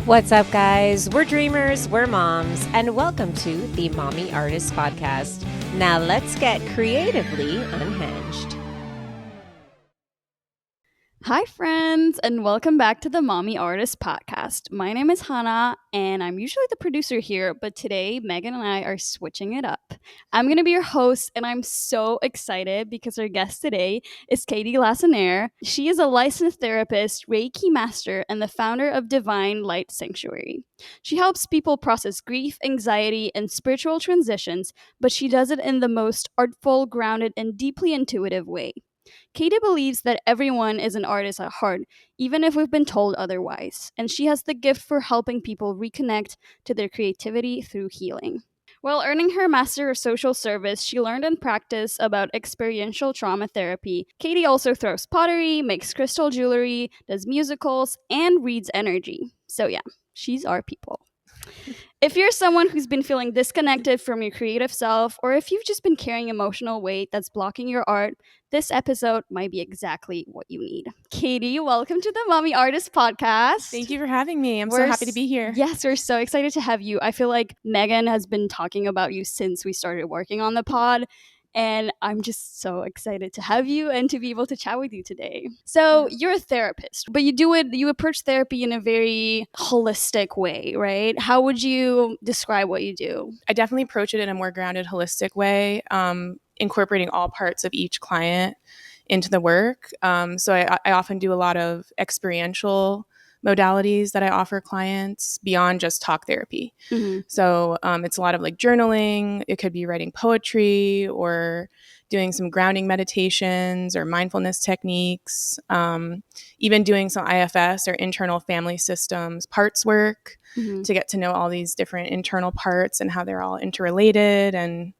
What's up, guys? We're dreamers, we're moms, and welcome to the Mommy Artist Podcast. Now let's get creatively unhinged. Hi, friends, and welcome back to the Mommy Artist Podcast. My name is Hannah, and I'm usually the producer here, but today Megan and I are switching it up. I'm going to be your host, and I'm so excited because our guest today is Katie Lacenere. She is a licensed therapist, Reiki master, and the founder of Divine Light Sanctuary. She helps people process grief, anxiety, and spiritual transitions, but she does it in the most artful, grounded, and deeply intuitive way. Katie believes that everyone is an artist at heart, even if we've been told otherwise, and she has the gift for helping people reconnect to their creativity through healing. While earning her Master of Social Service, she learned and practiced about experiential trauma therapy. Katie also throws pottery, makes crystal jewelry, does musicals, and reads energy. So yeah, she's our people. If you're someone who's been feeling disconnected from your creative self, or if you've just been carrying emotional weight that's blocking your art, this episode might be exactly what you need. Katie, welcome to the Mommy Artist Podcast. Thank you for having me. I'm so happy to be here. Yes, we're so excited to have you. I feel like Megan has been talking about you since we started working on the pod. And I'm just so excited to have you and to be able to chat with you today. So you're a therapist, but you approach therapy in a very holistic way, right? How would you describe what you do? I definitely approach it in a more grounded, holistic way, incorporating all parts of each client into the work. So I often do a lot of experiential modalities that I offer clients beyond just talk therapy. Mm-hmm. So it's a lot of like journaling. It could be writing poetry or doing some grounding meditations or mindfulness techniques, even doing some IFS or internal family systems parts work to get to know all these different internal parts and how they're all interrelated and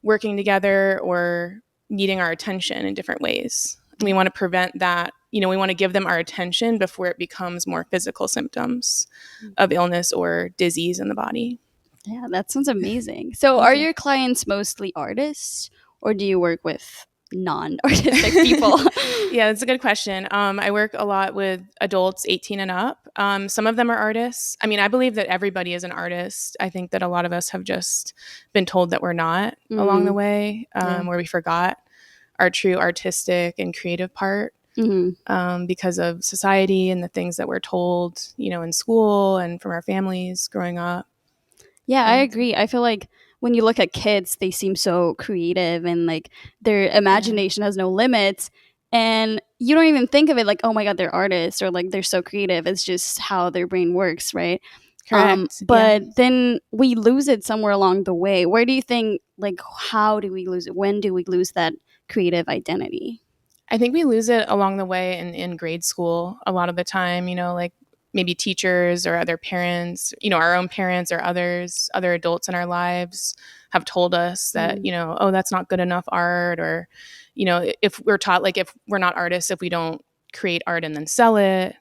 working together or needing our attention in different ways. We want to prevent that. We want to give them our attention before it becomes more physical symptoms of illness or disease in the body. Yeah, that sounds amazing. So are your clients mostly artists, or do you work with non-artistic people? Yeah, that's a good question. I work a lot with adults 18 and up. Some of them are artists. I mean, I believe that everybody is an artist. I think that a lot of us have just been told that we're not along the way, where we forgot our true artistic and creative part because of society and the things that we're told, in school and from our families growing up. Yeah, I agree. I feel like when you look at kids, they seem so creative and like their imagination has no limits. And you don't even think of it like, oh my God, they're artists or like they're so creative. It's just how their brain works, right? Correct. But then we lose it somewhere along the way. Where do you think, like, how do we lose it? When do we lose that creative identity? I think we lose it along the way in grade school a lot of the time, like maybe teachers or other parents, our own parents or other adults in our lives have told us that, oh, that's not good enough art. Or, if we're taught, like, if we're not artists, if we don't create art and then sell it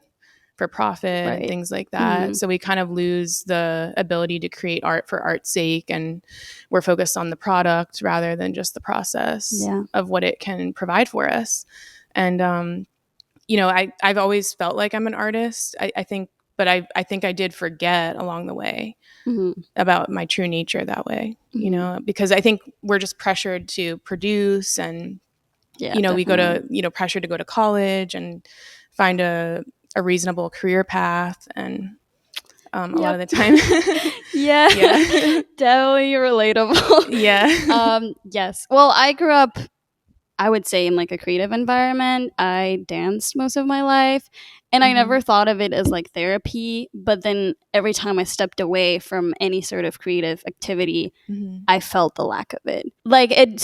for profit and things like that. So we kind of lose the ability to create art for art's sake, and we're focused on the product rather than just the process of what it can provide for us. And I've always felt like I'm an artist. I think I did forget along the way about my true nature that way, because I think we're just pressured to produce and we go to, pressure to go to college and find a reasonable career path. And a lot of the time, definitely relatable. Yes. Well, I grew up, I would say, in like a creative environment. I danced most of my life, and I never thought of it as like therapy. But then every time I stepped away from any sort of creative activity, I felt the lack of it. Like it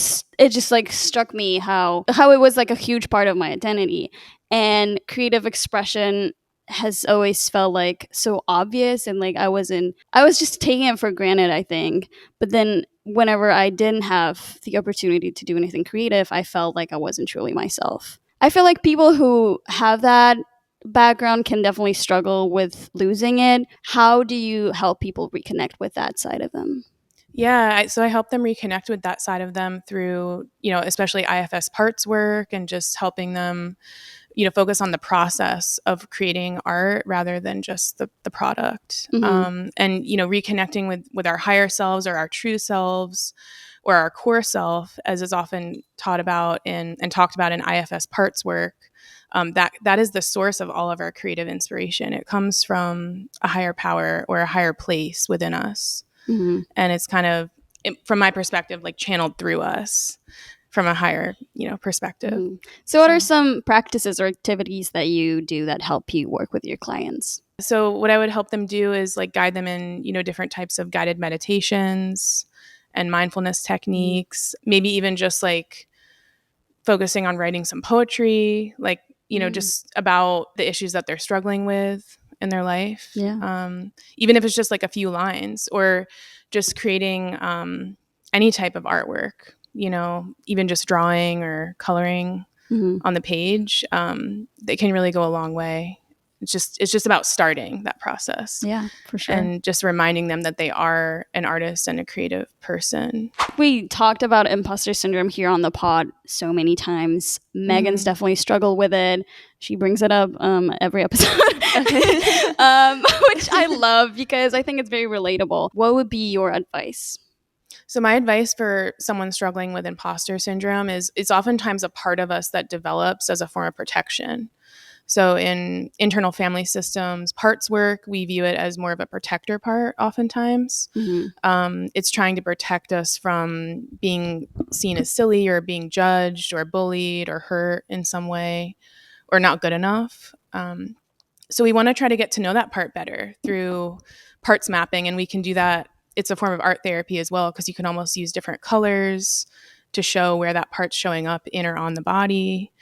just like struck me how it was like a huge part of my identity, and creative expression has always felt like so obvious, and like I was just taking it for granted, I think. But then whenever I didn't have the opportunity to do anything creative, I felt like I wasn't truly myself. I feel like people who have that background can definitely struggle with losing it. How do you help people reconnect with that side of them? Yeah, so I help them reconnect with that side of them through, especially IFS parts work and just helping them focus on the process of creating art rather than just the product. And reconnecting with our higher selves or our true selves or our core self, as is often taught about and talked about in IFS parts work. That is the source of all of our creative inspiration. It comes from a higher power or a higher place within us. And it's kind of, from my perspective, like channeled through us from a higher, perspective. So what are some practices or activities that you do that help you work with your clients? So what I would help them do is like guide them in, different types of guided meditations and mindfulness techniques, maybe even just like focusing on writing some poetry, like, just about the issues that they're struggling with in their life. Even if it's just like a few lines, or just creating any type of artwork, even just drawing or coloring on the page, they can really go a long way. It's just about starting that process. Yeah, for sure. And just reminding them that they are an artist and a creative person. We talked about imposter syndrome here on the pod so many times. Megan's definitely struggled with it. She brings it up every episode, which I love because I think it's very relatable. What would be your advice? So my advice for someone struggling with imposter syndrome is it's oftentimes a part of us that develops as a form of protection. So in internal family systems, parts work, we view it as more of a protector part oftentimes. It's trying to protect us from being seen as silly or being judged or bullied or hurt in some way or not good enough. So we want to try to get to know that part better through parts mapping, and we can do that. It's a form of art therapy as well, because you can almost use different colors to show where that part's showing up in or on the body.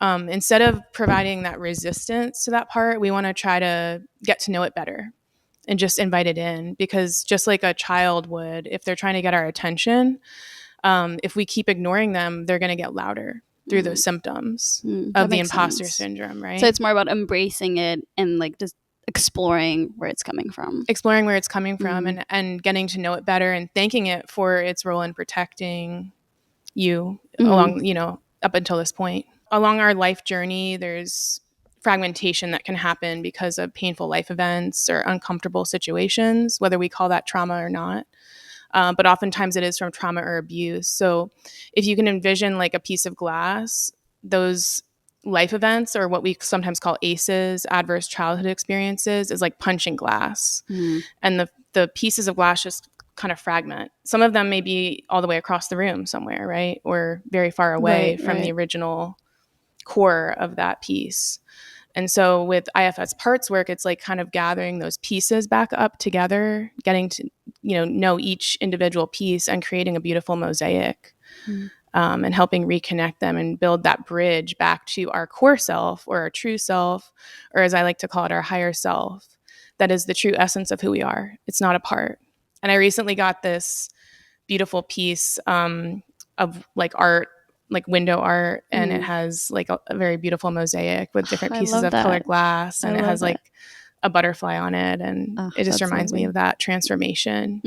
Instead of providing that resistance to that part, we want to try to get to know it better and just invite it in, because just like a child would, if they're trying to get our attention, if we keep ignoring them, they're going to get louder through those symptoms of the imposter syndrome, right? So it's more about embracing it and like just exploring where it's coming from. And getting to know it better and thanking it for its role in protecting you along, up until this point. Along our life journey, there's fragmentation that can happen because of painful life events or uncomfortable situations, whether we call that trauma or not. But oftentimes it is from trauma or abuse. So if you can envision like a piece of glass, those life events, or what we sometimes call ACEs, adverse childhood experiences, is like punching glass. And the pieces of glass just kind of fragment. Some of them may be all the way across the room somewhere, right? Or very far away from the original core of that piece. And so with IFS parts work, it's like kind of gathering those pieces back up together, getting to know each individual piece and creating a beautiful mosaic, and helping reconnect them and build that bridge back to our core self, or our true self, or as I like to call it, our higher self. That is the true essence of who we are. It's not a part. And I recently got this beautiful piece of like art, like window art, and it has like a very beautiful mosaic with different pieces of colored glass, and it has like a butterfly on it, and it just reminds me of that transformation.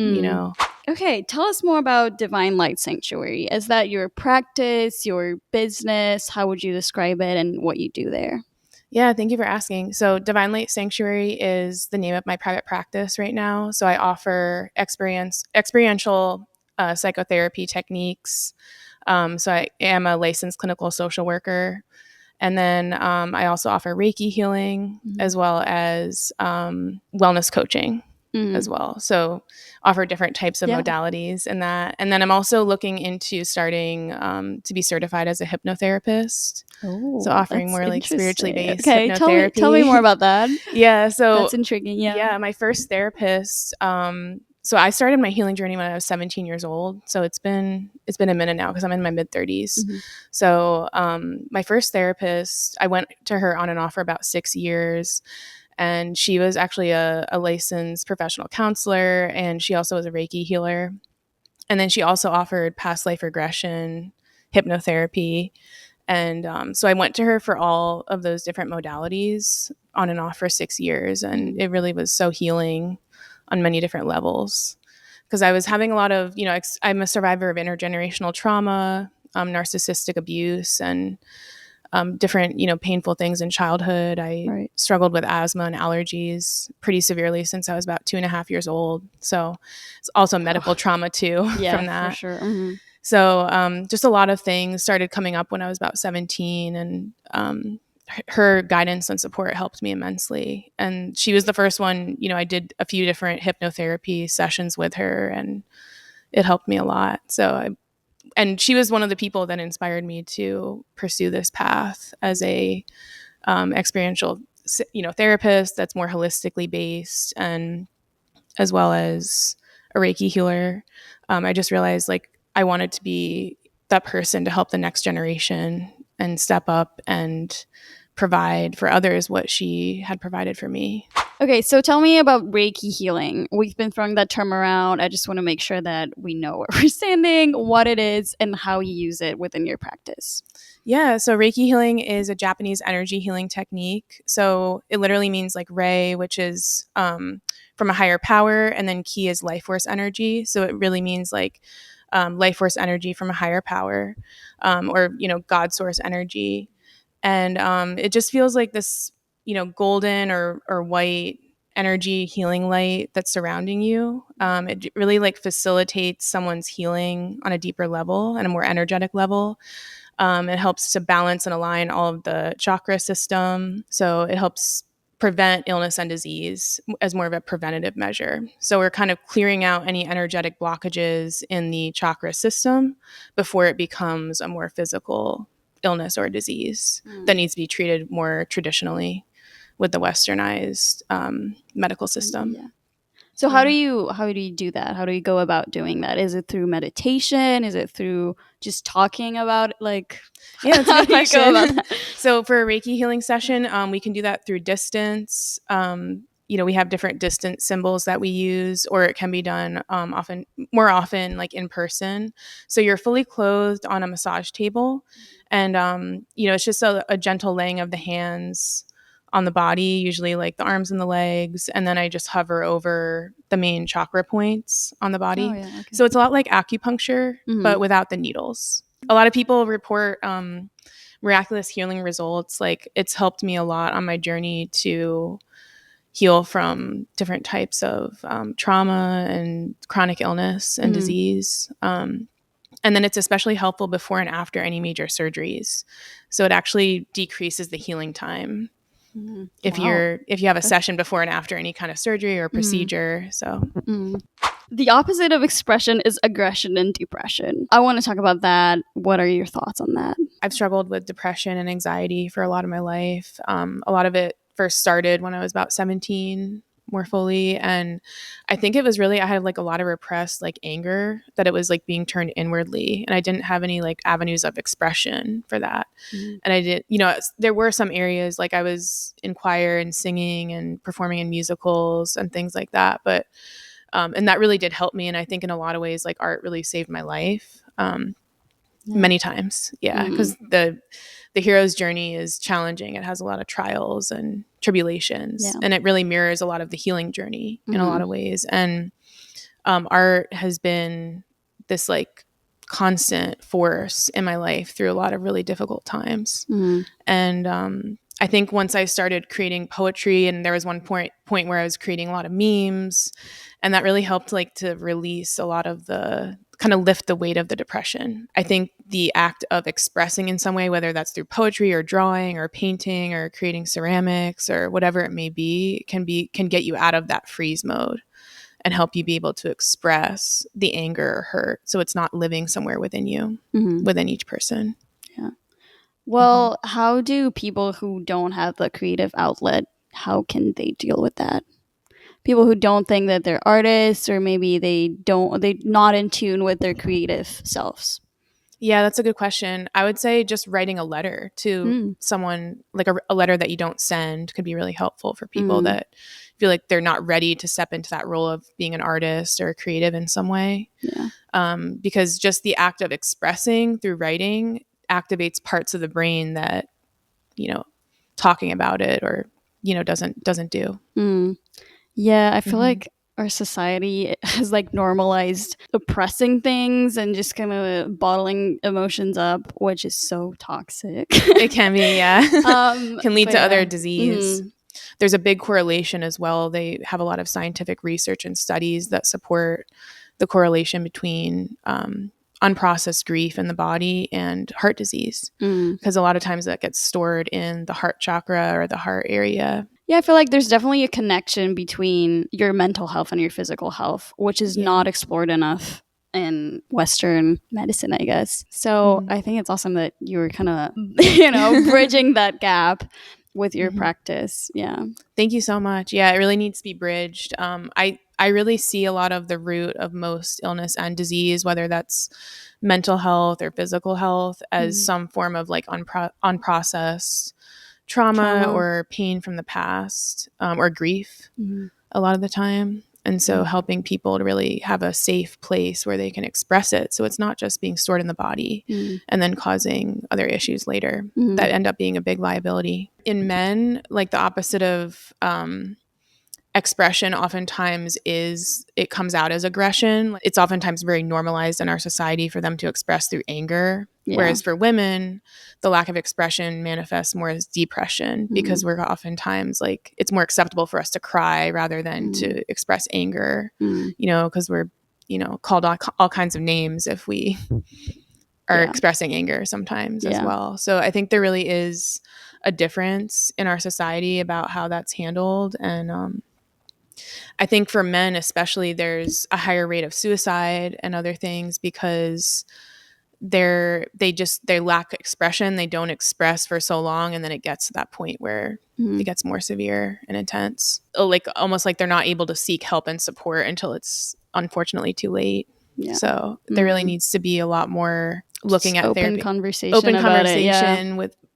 Okay, tell us more about Divine Light Sanctuary. Is that your practice, your business? How would you describe it and what you do there? Yeah, thank you for asking. So Divine Light Sanctuary is the name of my private practice right now. So I offer experiential psychotherapy techniques. So I am a licensed clinical social worker. And then I also offer Reiki healing, as well as wellness coaching as well. So offer different types of modalities in that. And then I'm also looking into starting to be certified as a hypnotherapist. Oh, so offering more like spiritually based hypnotherapy. Tell me more about that. Yeah. So that's intriguing. Yeah. My first therapist, so I started my healing journey when I was 17 years old. So it's been a minute now, because I'm in my mid 30s. So my first therapist, I went to her on and off for about 6 years. And she was actually a licensed professional counselor, and she also was a Reiki healer. And then she also offered past life regression, hypnotherapy. And so I went to her for all of those different modalities on and off for 6 years. And it really was so healing on many different levels, because I was having a lot of, I'm a survivor of intergenerational trauma, narcissistic abuse, and different, painful things in childhood. I struggled with asthma and allergies pretty severely since I was about 2.5 years old. So it's also medical trauma too from that. For sure. Mm-hmm. So just a lot of things started coming up when I was about 17, and her guidance and support helped me immensely. And she was the first one, I did a few different hypnotherapy sessions with her, and it helped me a lot. And she was one of the people that inspired me to pursue this path as a experiential, therapist that's more holistically based, and as well as a Reiki healer. I just realized like I wanted to be that person to help the next generation and step up and provide for others what she had provided for me. Okay, so tell me about Reiki healing. We've been throwing that term around. I just want to make sure that we know what we're standing, what it is, and how you use it within your practice. Yeah, so Reiki healing is a Japanese energy healing technique. So it literally means like Rei, which is from a higher power, and then Ki is life force energy. So it really means like life force energy from a higher power, or God source energy. And it just feels like this golden or white energy healing light that's surrounding you. It really like facilitates someone's healing on a deeper level and a more energetic level. It helps to balance and align all of the chakra system, so it helps prevent illness and disease as more of a preventative measure. So we're kind of clearing out any energetic blockages in the chakra system before it becomes a more physical illness or disease that needs to be treated more traditionally with the westernized medical system. Yeah. So how do you do that? How do you go about doing that? Is it through meditation? Is it through just talking about like? Yeah, that's a good question. So for a Reiki healing session, we can do that through distance. We have different distance symbols that we use, or it can be done more often like in person. So you're fully clothed on a massage table, and it's just a gentle laying of the hands on the body, usually like the arms and the legs, and then I just hover over the main chakra points on the body. Oh, yeah, okay. So it's a lot like acupuncture, but without the needles. A lot of people report miraculous healing results. Like it's helped me a lot on my journey to heal from different types of trauma and chronic illness and disease. And then it's especially helpful before and after any major surgeries. So it actually decreases the healing time. If you have a session before and after any kind of surgery or procedure. So the opposite of expression is aggression and depression. I want to talk about that. What are your thoughts on that? I've struggled with depression and anxiety for a lot of my life. A lot of it first started when I was about 17 more fully, and I think it was really I had like a lot of repressed like anger that it was like being turned inwardly, and I didn't have any like avenues of expression for that. And I did, there were some areas like I was in choir and singing and performing in musicals and things like that, but and that really did help me, and I think in a lot of ways like art really saved my life many times, because the hero's journey is challenging. It has a lot of trials and tribulations, and it really mirrors a lot of the healing journey in a lot of ways. And art has been this like constant force in my life through a lot of really difficult times. And I think once I started creating poetry, and there was one point where I was creating a lot of memes, and that really helped like to release a lot of the kind of lift the weight of the depression. I think the act of expressing in some way, whether that's through poetry or drawing or painting or creating ceramics or whatever it may be, can get you out of that freeze mode and help you be able to express the anger or hurt, so it's not living somewhere within you, within each person. Yeah. Well, how do people who don't have the creative outlet, how can they deal with that? People who don't think that they're artists, or maybe they're not in tune with their creative selves. Yeah, that's a good question. I would say just writing a letter to someone, like a letter that you don't send, could be really helpful for people that feel like they're not ready to step into that role of being an artist or creative in some way. Yeah. Because just the act of expressing through writing activates parts of the brain that, talking about it or, doesn't do. Yeah, I feel like our society has like normalized oppressing things and just kind of bottling emotions up, which is so toxic. It can be, yeah. Can lead but to other yeah. disease. There's a big correlation as well. They have a lot of scientific research and studies that support the correlation between unprocessed grief in the body and heart disease, because a lot of times that gets stored in the heart chakra or the heart area. Yeah, I feel like there's definitely a connection between your mental health and your physical health, which is not explored enough in Western medicine, I guess. So I think it's awesome that you were kind of, bridging that gap with your practice. Yeah. Thank you so much. Yeah, it really needs to be bridged. I really see a lot of the root of most illness and disease, whether that's mental health or physical health, as some form of like unprocessed trauma or pain from the past, or grief a lot of the time. And so helping people to really have a safe place where they can express it. So it's not just being stored in the body and then causing other issues later that end up being a big liability. In men, like the opposite of expression oftentimes is it comes out as aggression. It's oftentimes very normalized in our society for them to express through anger. Yeah. Whereas for women, the lack of expression manifests more as depression because we're oftentimes like, it's more acceptable for us to cry rather than to express anger, because we're, called all kinds of names if we are expressing anger sometimes as well. So I think there really is a difference in our society about how that's handled. And, I think for men especially, there's a higher rate of suicide and other things because they lack expression. They don't express for so long, and then it gets to that point where it gets more severe and intense. Like almost like they're not able to seek help and support until it's unfortunately too late. Yeah. So there really needs to be a lot more looking at open therapy, conversation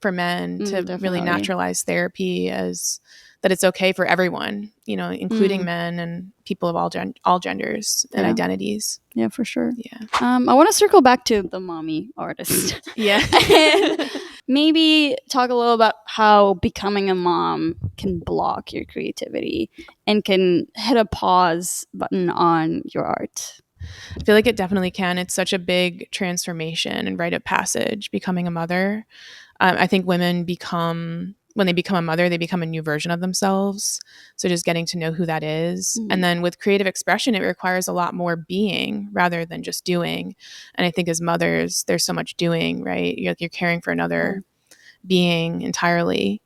for men to really naturalize therapy as that it's okay for everyone, including men and people of all genders and identities. Yeah, for sure. Yeah. I want to circle back to the mommy artist. Yeah. And maybe talk a little about how becoming a mom can block your creativity and can hit a pause button on your art. I feel like it definitely can. It's such a big transformation and rite of passage, becoming a mother. I think women when they become a mother, they become a new version of themselves. So just getting to know who that is. And then with creative expression, it requires a lot more being rather than just doing. And I think as mothers, there's so much doing, right? You're caring for another being entirely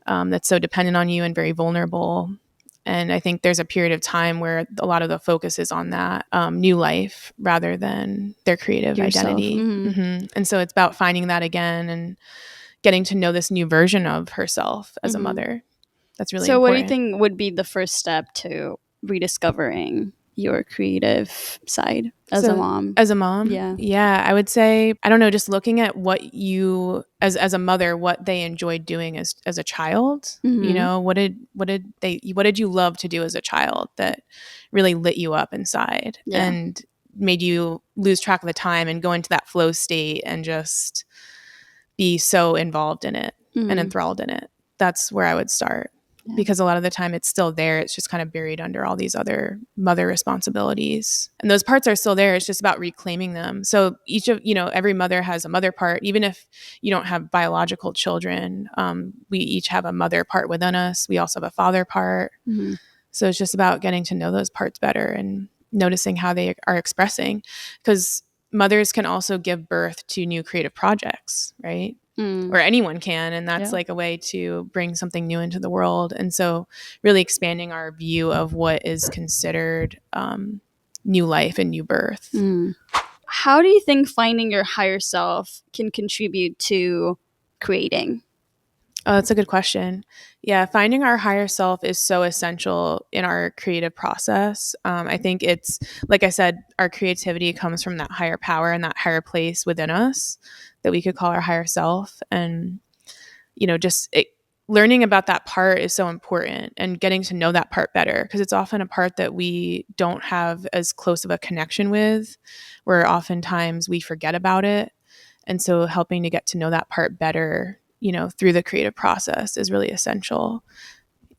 that's so dependent on you and very vulnerable. And I think there's a period of time where a lot of the focus is on that new life rather than their creative identity. And so it's about finding that again and getting to know this new version of herself as a mother. That's really important. So what do you think would be the first step to rediscovering your creative side as a mom? As a mom? Yeah. I would say, I don't know, just looking at what you, as a mother, what they enjoyed doing as a child. What did you love to do as a child that really lit you up inside and made you lose track of the time and go into that flow state and just be so involved in it and enthralled in it. That's where I would start because a lot of the time it's still there. It's just kind of buried under all these other mother responsibilities. And those parts are still there. It's just about reclaiming them. So every mother has a mother part. Even if you don't have biological children, we each have a mother part within us. We also have a father part. So it's just about getting to know those parts better and noticing how they are expressing, because mothers can also give birth to new creative projects, right? Or anyone can. And that's like a way to bring something new into the world. And so really expanding our view of what is considered new life and new birth. How do you think finding your higher self can contribute to creating? Oh, that's a good question. Yeah, finding our higher self is so essential in our creative process. I think it's, like I said, our creativity comes from that higher power and that higher place within us that we could call our higher self. And, learning about that part is so important and getting to know that part better, because it's often a part that we don't have as close of a connection with, where oftentimes we forget about it. And so helping to get to know that part better through the creative process is really essential.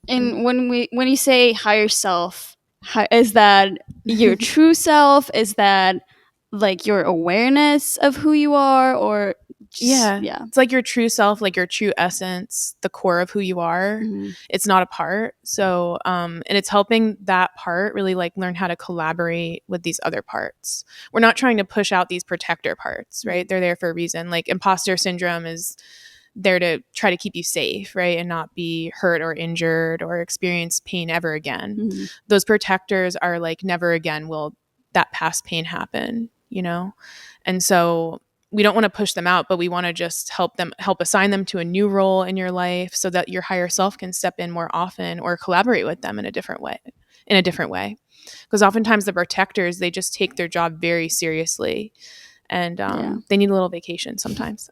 And when you say higher self, Is that your true self? Is that like your awareness of who you are, or just, Yeah. It's like your true self, like your true essence, the core of who you are. Mhm. It's not a part. So, and it's helping that part really like learn how to collaborate with these other parts. We're not trying to push out these protector parts, right? They're there for a reason. Like imposter syndrome is there to try to keep you safe, right? And not be hurt or injured or experience pain ever again. Mhm. Those protectors are like, never again will that past pain happen, you know? And so we don't want to push them out, but we want to just help assign them to a new role in your life so that your higher self can step in more often or collaborate with them in a different way. Because oftentimes the protectors, they just take their job very seriously, and they need a little vacation sometimes.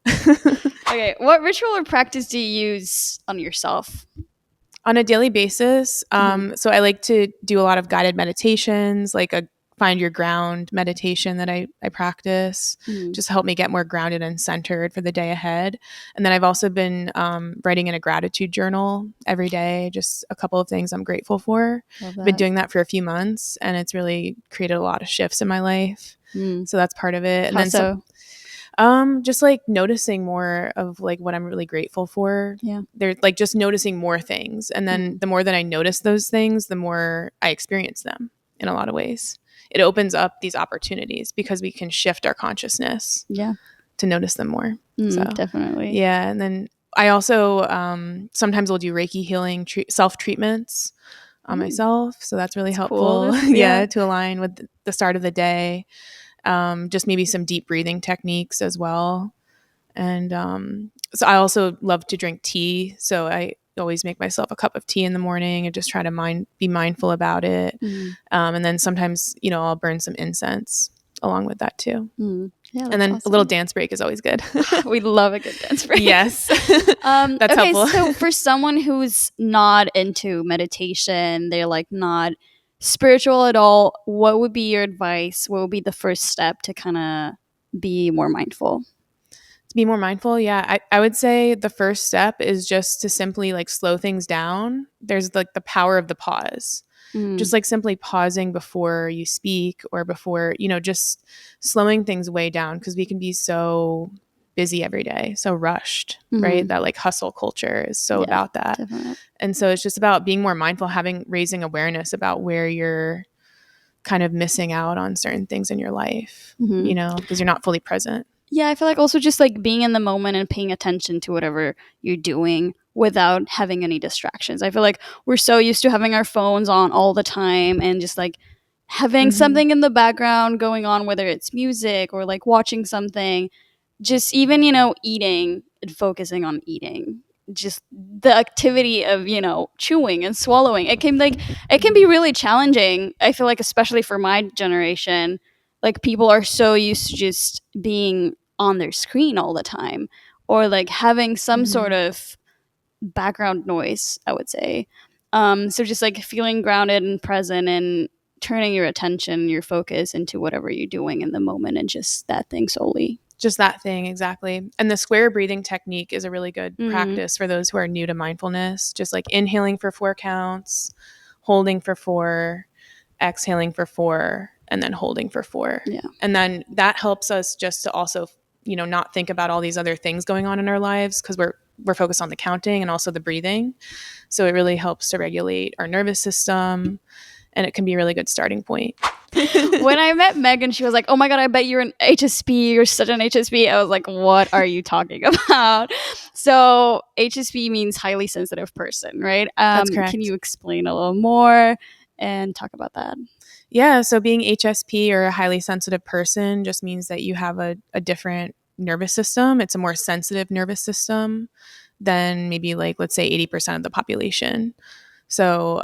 Okay, what ritual or practice do you use on yourself? On a daily basis, so I like to do a lot of guided meditations, like a find your ground meditation that I practice, just to help me get more grounded and centered for the day ahead. And then I've also been writing in a gratitude journal every day, just a couple of things I'm grateful for. I've been doing that for a few months, and it's really created a lot of shifts in my life. So that's part of it. And How then so? just like noticing more of like what I'm really grateful for. Yeah. They're like just noticing more things. And then the more that I notice those things, the more I experience them in a lot of ways. It opens up these opportunities because we can shift our consciousness to notice them more. So Definitely. yeah. And then I also sometimes will do Reiki healing self-treatments on myself. So that's really helpful. Cool. To align with the start of the day. Just maybe some deep breathing techniques as well. And so I also love to drink tea. So I always make myself a cup of tea in the morning and just try to be mindful about it. And then sometimes, I'll burn some incense along with that too. Yeah, and then awesome. a little dance break is always good. We love a good dance break. Yes. That's okay, helpful. So for someone who's not into meditation, they're like not spiritual at all, what would be your advice? What would be the first step to kind of be more mindful? To be more mindful, yeah, I would say the first step is just to simply like slow things down. There's like the power of the pause. Just like simply pausing before you speak or before, just slowing things way down, because we can be so busy every day, so rushed, right? That like hustle culture is so about that. Definitely. And so it's just about being more mindful, raising awareness about where you're kind of missing out on certain things in your life, because you're not fully present. Yeah, I feel like also just like being in the moment and paying attention to whatever you're doing without having any distractions. I feel like we're so used to having our phones on all the time and just like having something in the background going on, whether it's music or like watching something, just even, eating and focusing on eating. Just the activity of, chewing and swallowing. It can be really challenging. I feel like especially for my generation, like people are so used to just being on their screen all the time or like having some sort of background noise, I would say. So just like feeling grounded and present and turning your attention, your focus into whatever you're doing in the moment and just that thing solely. Just that thing, exactly. And the square breathing technique is a really good practice for those who are new to mindfulness. Just like inhaling for 4 counts, holding for 4, exhaling for 4, and then holding for 4. Yeah. And then that helps us just to also, not think about all these other things going on in our lives, because we're focused on the counting and also the breathing. So it really helps to regulate our nervous system, and it can be a really good starting point. When I met Megan, she was like, "Oh my God, I bet you're an HSP. You're such an HSP." I was like, "What are you talking about?" So HSP means highly sensitive person, right? That's correct. Can you explain a little more and talk about that? Yeah, so being HSP or a highly sensitive person just means that you have a different nervous system. It's a more sensitive nervous system than maybe like, let's say 80% of the population. So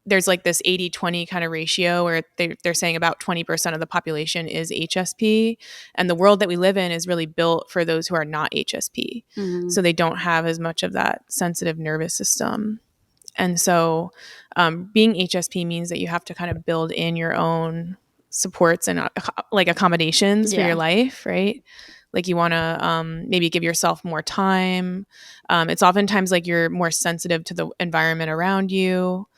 there's like this 80-20 kind of ratio where they're saying about 20% of the population is HSP. And the world that we live in is really built for those who are not HSP. So they don't have as much of that sensitive nervous system. And so being HSP means that you have to kind of build in your own supports and like accommodations for your life, right? Like you want to maybe give yourself more time. It's oftentimes like you're more sensitive to the environment around you.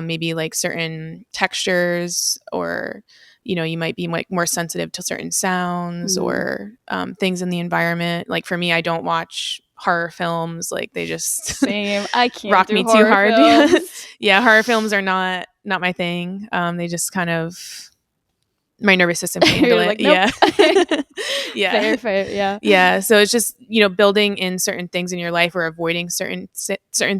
maybe like certain textures, or you might be like more sensitive to certain sounds or things in the environment. Like for me, I don't watch horror films. Like they just Same. I can't rock do me too horror hard. films. Yeah, horror films are not my thing. They just kind of, my nervous system can handle You're it. like, nope. Yeah. Yeah. Fair. Yeah. Yeah. So it's just, building in certain things in your life or avoiding certain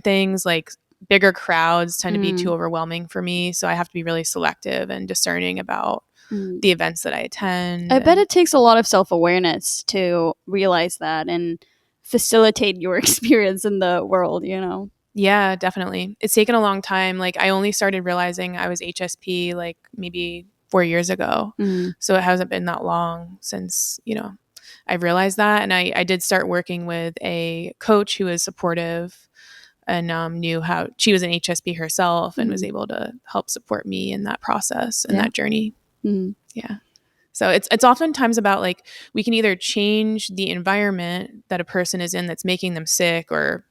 things. Like bigger crowds tend to be too overwhelming for me. So I have to be really selective and discerning about the events that I attend. I bet it takes a lot of self-awareness to realize that and facilitate your experience in the world, Yeah, definitely. It's taken a long time. Like I only started realizing I was HSP like maybe 4 years ago. So it hasn't been that long since, I've realized that. And I did start working with a coach who was supportive and knew how, she was an HSP herself and was able to help support me in that process and that journey. Yeah. So it's oftentimes about like, we can either change the environment that a person is in that's making them sick or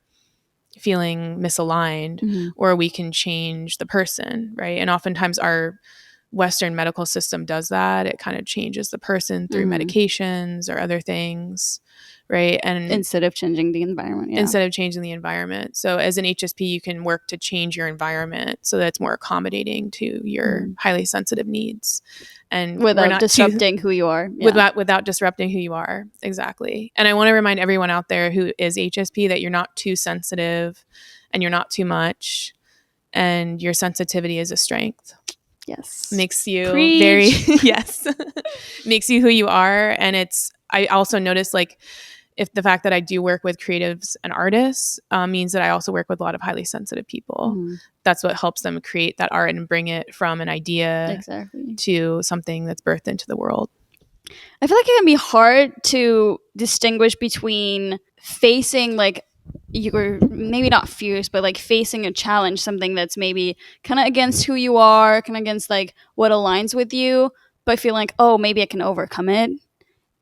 feeling misaligned, or we can change the person, right? And oftentimes our Western medical system does that. It kind of changes the person through medications or other things, right? And instead of changing the environment. Yeah. instead of changing the environment. So as an HSP, you can work to change your environment so that it's more accommodating to your highly sensitive needs. And without disrupting who you are. Yeah. Without disrupting who you are. Exactly. And I want to remind everyone out there who is HSP that you're not too sensitive and you're not too much. And your sensitivity is a strength. Yes. Makes you Preach. very, yes, makes you who you are. And I also notice like, if the fact that I do work with creatives and artists means that I also work with a lot of highly sensitive people. That's what helps them create that art and bring it from an idea to something that's birthed into the world. I feel like it can be hard to distinguish between facing like you're maybe not fierce, but like facing a challenge, something that's maybe kind of against who you are, kind of against like what aligns with you, but feel like, oh, maybe I can overcome it.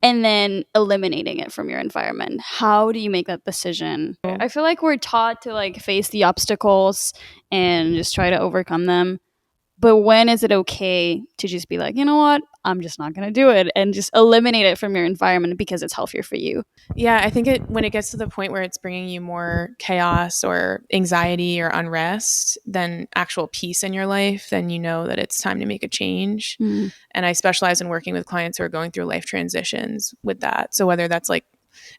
And then eliminating it from your environment. How do you make that decision? I feel like we're taught to like face the obstacles and just try to overcome them. But when is it okay to just be like, you know what? I'm just not going to do it, and just eliminate it from your environment because it's healthier for you? Yeah, I think when it gets to the point where it's bringing you more chaos or anxiety or unrest than actual peace in your life, then you know that it's time to make a change. And I specialize in working with clients who are going through life transitions with that. So whether that's like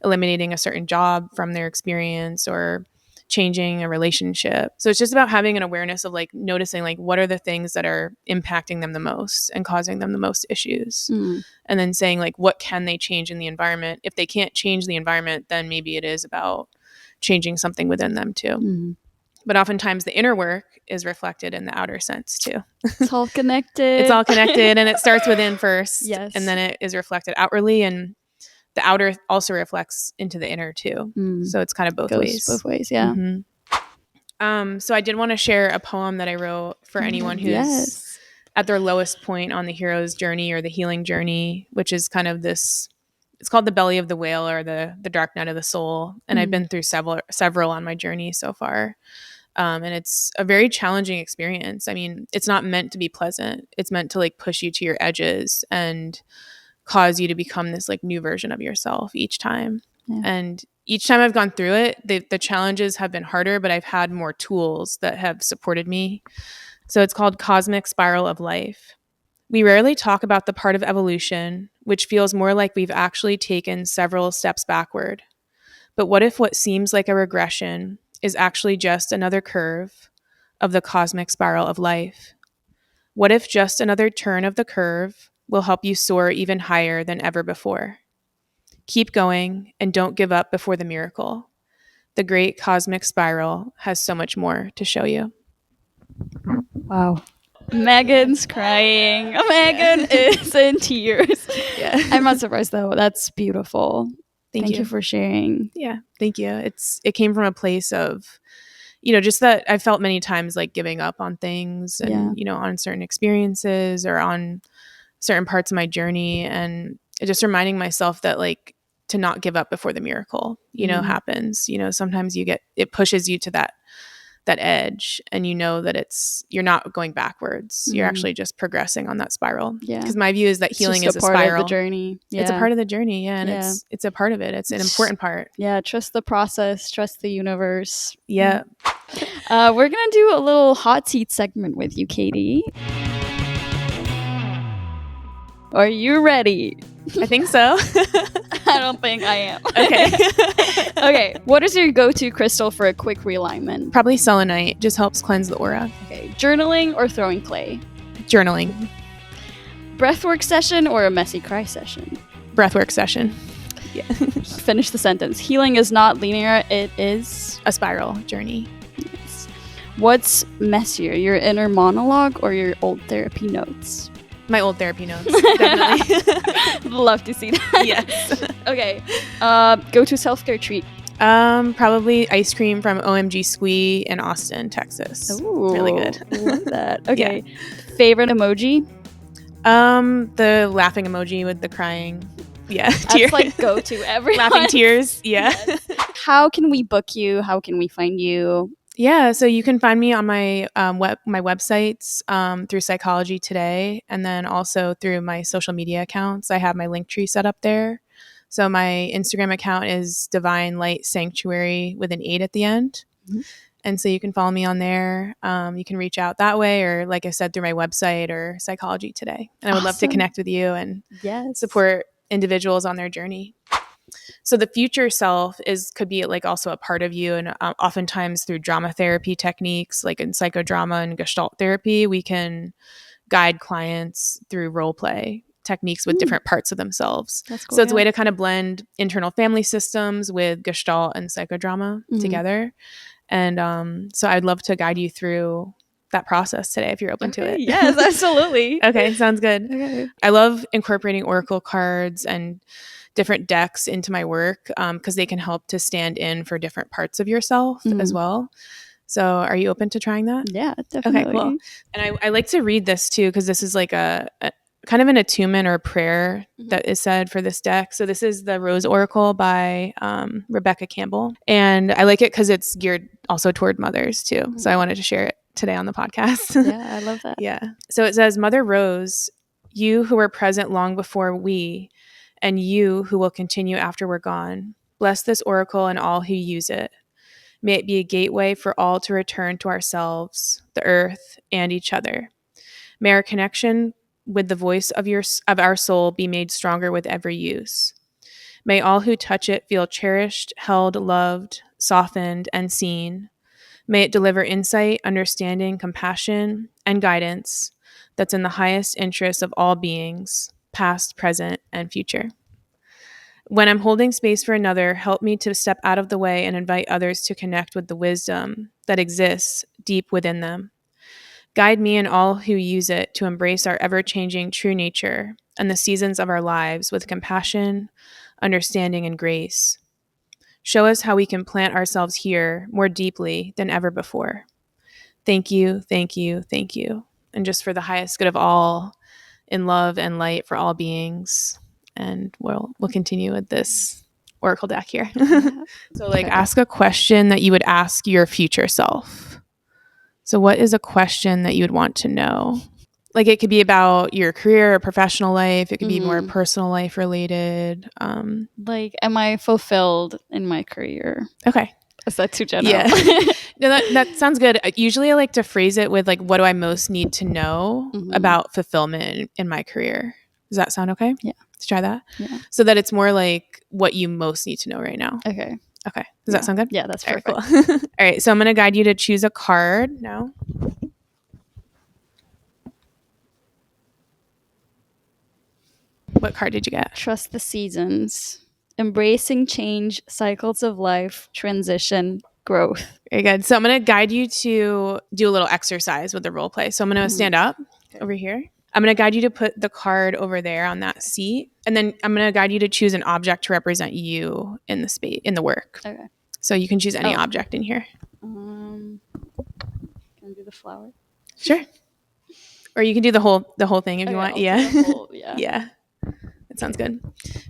eliminating a certain job from their experience or changing a relationship. So it's just about having an awareness of like noticing like what are the things that are impacting them the most and causing them the most issues. And then saying like what can they change in the environment? If they can't change the environment, then maybe it is about changing something within them too. But oftentimes the inner work is reflected in the outer sense too. It's all connected. It's all connected, and it starts within first. Yes. And then it is reflected outwardly, and the outer also reflects into the inner too. So it's kind of both ways. Yeah. So I did want to share a poem that I wrote for anyone who's at their lowest point on the hero's journey or the healing journey, which is kind of this, it's called The Belly of the Whale or the Dark Night of the Soul. And I've been through several on my journey so far. And it's a very challenging experience. I mean, it's not meant to be pleasant. It's meant to like push you to your edges and cause you to become this like new version of yourself each time. And each time I've gone through it, the challenges have been harder, but I've had more tools that have supported me. So it's called Cosmic Spiral of Life. We rarely talk about the part of evolution which feels more like we've actually taken several steps backward. But what if what seems like a regression is actually just another curve of the cosmic spiral of life? What if just another turn of the curve will help you soar even higher than ever before? Keep going and don't give up before the miracle. The great cosmic spiral has so much more to show you. Wow. Megan's crying. Megan is in tears. Yeah. I'm not surprised though. That's beautiful. Thank you for sharing. Yeah, thank you. It came from a place of, just that I felt many times like giving up on things and, on certain experiences or on certain parts of my journey, and just reminding myself that like to not give up before the miracle, happens. Sometimes it pushes you to that edge, and you know that you're not going backwards. You're actually just progressing on that spiral. Yeah. Because my view is that It's healing just is a a part spiral. of the journey. Yeah. It's a part of the journey, and Yeah. it's a part of it. It's an important part. Yeah, trust the process, trust the universe. Yeah. We're gonna do a little hot seat segment with you, Katie. Are you ready? I think so. I don't think I am. Okay. Okay, what is your go-to crystal for a quick realignment? Probably selenite. Just helps cleanse the aura. Okay, journaling or throwing clay? Journaling. Breathwork session or a messy cry session? Breathwork session. Yeah. Finish the sentence. Healing is not linear, it is A spiral journey. Yes. What's messier, your inner monologue or your old therapy notes? My old therapy notes. Definitely. Love to see that. Yes. Okay. Go to self-care treat. Probably ice cream from OMG Squee in Austin, Texas. Ooh, Really good. Love that. Okay. Favorite emoji? The laughing emoji with the crying. Yeah. That's like go to everyone. Laughing tears. Yeah. Yes. How can we book you? How can we find you? Yeah, so you can find me on my my websites through Psychology Today, and then also through my social media accounts. I have my Linktree set up there. So my Instagram account is Divine Light Sanctuary with an 8 at the end. Mm-hmm. And so you can follow me on there. You can reach out that way, or like I said, through my website or Psychology Today. And I would love to connect with you and support individuals on their journey. So the future self could be like also a part of you, and oftentimes through drama therapy techniques, like in psychodrama and Gestalt therapy, we can guide clients through role play techniques with different parts of themselves. That's cool, so it's a way to kind of blend internal family systems with Gestalt and psychodrama together. And so I'd love to guide you through that process today if you're open to it. Yes, absolutely. Okay, sounds good. Okay. I love incorporating oracle cards and different decks into my work because they can help to stand in for different parts of yourself as well. So are you open to trying that? Yeah, definitely. Okay, cool. And I like to read this too, because this is like a kind of an attunement or a prayer that is said for this deck. So this is the Rose Oracle by Rebecca Campbell. And I like it because it's geared also toward mothers too. So I wanted to share it today on the podcast. Yeah, I love that. Yeah. So it says, Mother Rose, you who were present long before we, and you who will continue after we're gone, bless this oracle and all who use it. May it be a gateway for all to return to ourselves, the earth, and each other. May our connection with the voice of our soul be made stronger with every use. May all who touch it feel cherished, held, loved, softened, and seen. May it deliver insight, understanding, compassion, and guidance that's in the highest interest of all beings, past, present, and future. When I'm holding space for another, help me to step out of the way and invite others to connect with the wisdom that exists deep within them. Guide me and all who use it to embrace our ever-changing true nature and the seasons of our lives with compassion, understanding, and grace. Show us how we can plant ourselves here more deeply than ever before. Thank you, thank you, thank you. And just for the highest good of all, in love and light for all beings. And we'll continue with this oracle deck here. So ask a question that you would ask your future self. So what is a question that you would want to know? Like it could be about your career or professional life. It could be more personal life related. Am I fulfilled in my career? Okay. Is that too general? Yeah. No, that sounds good. Usually I like to phrase it with what do I most need to know about fulfillment in my career? Does that sound okay? Yeah. Let's try that. Yeah. So that it's more like what you most need to know right now. Okay. Okay. Does that sound good? Yeah, that's perfect. All right, cool. All right. So I'm going to guide you to choose a card now. What card did you get? Trust the seasons. Embracing change, cycles of life, transition, growth. Very good. So I'm going to guide you to do a little exercise with the role play. So I'm going to stand up over here. I'm going to guide you to put the card over there on that seat. And then I'm going to guide you to choose an object to represent you in the space, in the work. Okay. So you can choose any object in here. Can I do the flower? Sure. Or you can do the whole thing if you want. Yeah. Yeah. Yeah. That sounds good.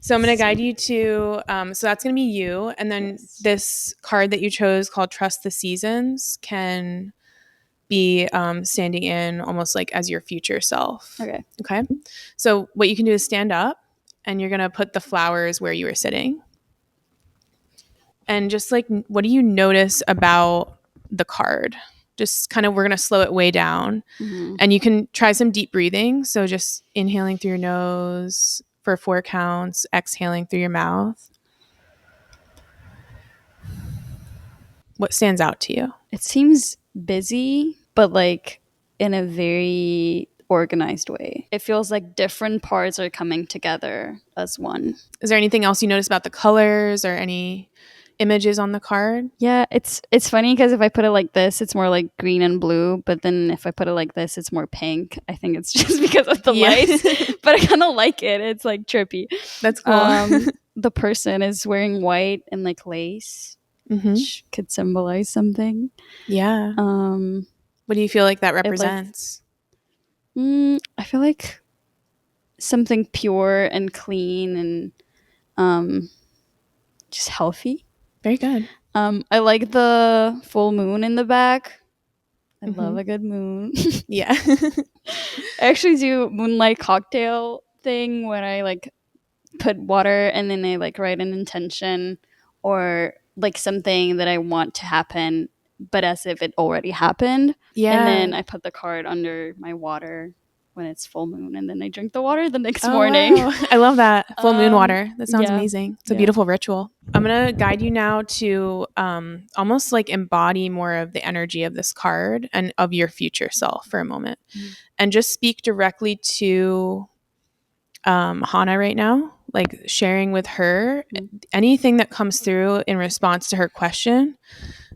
So I'm going to guide you to, so that's going to be you. And then this card that you chose called Trust the Seasons can be standing in almost like as your future self. Okay. So what you can do is stand up and you're going to put the flowers where you were sitting. And just like, what do you notice about the card? Just kind of, we're going to slow it way down. Mm-hmm. And you can try some deep breathing. So just inhaling through your nose for 4 counts, exhaling through your mouth. What stands out to you? It seems busy, but like in a very organized way. It feels like different parts are coming together as one. Is there anything else you notice about the colors or any images on the card? Yeah, it's funny because if I put it like this, it's more like green and blue. But then if I put it like this, it's more pink. I think it's just because of the lights, but I kind of like it. It's like trippy. That's cool. The person is wearing white and like lace, which could symbolize something. Yeah. What do you feel like that represents? I feel like something pure and clean and just healthy. Very good. I like the full moon in the back. I love a good moon. Yeah. I actually do moonlight cocktail thing when I like put water and then I like write an intention or like something that I want to happen, but as if it already happened. Yeah. And then I put the card under my water when it's full moon and then I drink the water the next morning. Wow. I love that. Full moon water. That sounds amazing. It's a beautiful ritual. I'm going to guide you now to almost like embody more of the energy of this card and of your future self for a moment. And just speak directly to Hannah right now, like sharing with her anything that comes through in response to her question,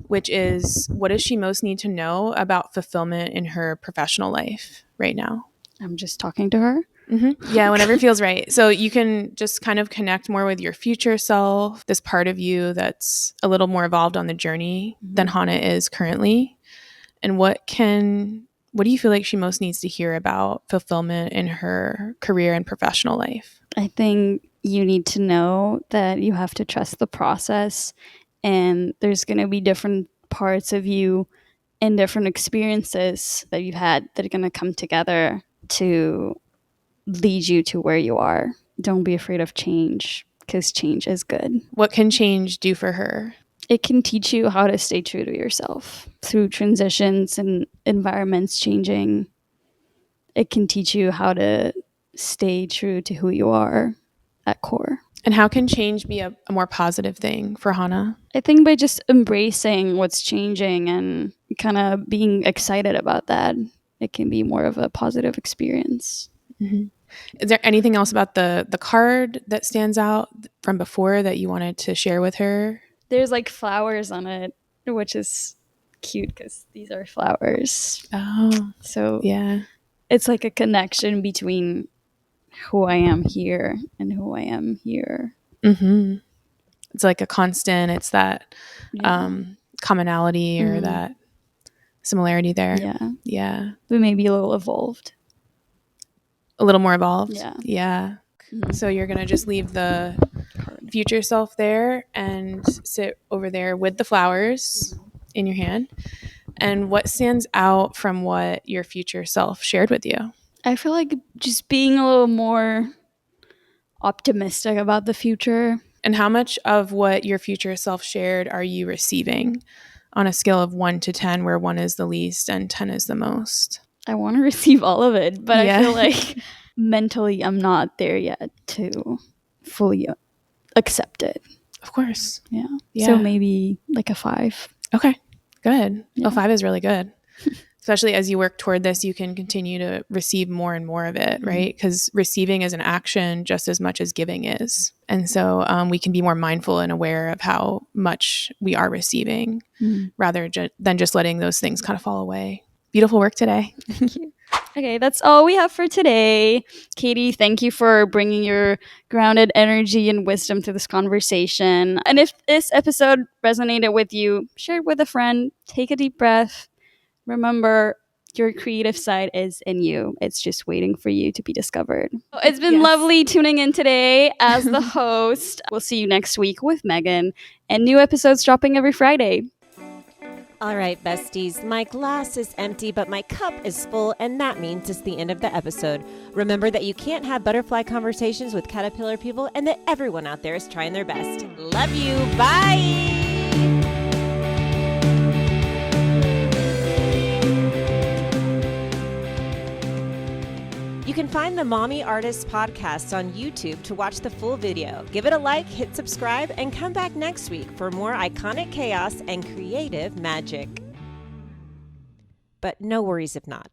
which is, what does she most need to know about fulfillment in her professional life right now? I'm just talking to her. Yeah, whenever it feels right. So you can just kind of connect more with your future self, this part of you that's a little more evolved on the journey than Hannah is currently. And what do you feel like she most needs to hear about fulfillment in her career and professional life? I think you need to know that you have to trust the process and there's going to be different parts of you and different experiences that you've had that are going to come together to lead you to where you are. Don't be afraid of change because change is good. What can change do for her? It can teach you how to stay true to yourself through transitions and environments changing. It can teach you how to stay true to who you are at core. And how can change be a more positive thing for Hannah? I think by just embracing what's changing and kind of being excited about that, it can be more of a positive experience. Is there anything else about the card that stands out from before that you wanted to share with her? There's like flowers on it, which is cute because these are flowers. Oh, so yeah. It's like a connection between who I am here and who I am here. It's like a constant. It's that commonality or that similarity there. Yeah. But maybe a little evolved. A little more evolved. Yeah. So you're going to just leave the future self there and sit over there with the flowers in your hand. And what stands out from what your future self shared with you? I feel like just being a little more optimistic about the future. And how much of what your future self shared are you receiving on a scale of 1 to 10, where 1 is the least and 10 is the most? I want to receive all of it, but I feel like mentally I'm not there yet to fully accept it. Of course. Yeah. So maybe like a 5. Okay, good. A 5 is really good. Especially as you work toward this, you can continue to receive more and more of it, right? Because receiving is an action just as much as giving is. And so we can be more mindful and aware of how much we are receiving rather than just letting those things kind of fall away. Beautiful work today. Thank you. Okay, that's all we have for today. Katie, thank you for bringing your grounded energy and wisdom to this conversation. And if this episode resonated with you, share it with a friend. Take a deep breath. Remember, Your creative side is in you. It's just waiting for you to be discovered. It's been Yes. lovely tuning in today as the host. We'll see you next week with Megan, and new episodes dropping every Friday. All right, besties, my glass is empty, but my cup is full, and that means it's the end of the episode. Remember that you can't have butterfly conversations with caterpillar people, and that everyone out there is trying their best. Love you. Bye. You can find the Mommy Artist podcast on YouTube to watch the full video. Give it a like, hit subscribe, and come back next week for more iconic chaos and creative magic. But no worries if not.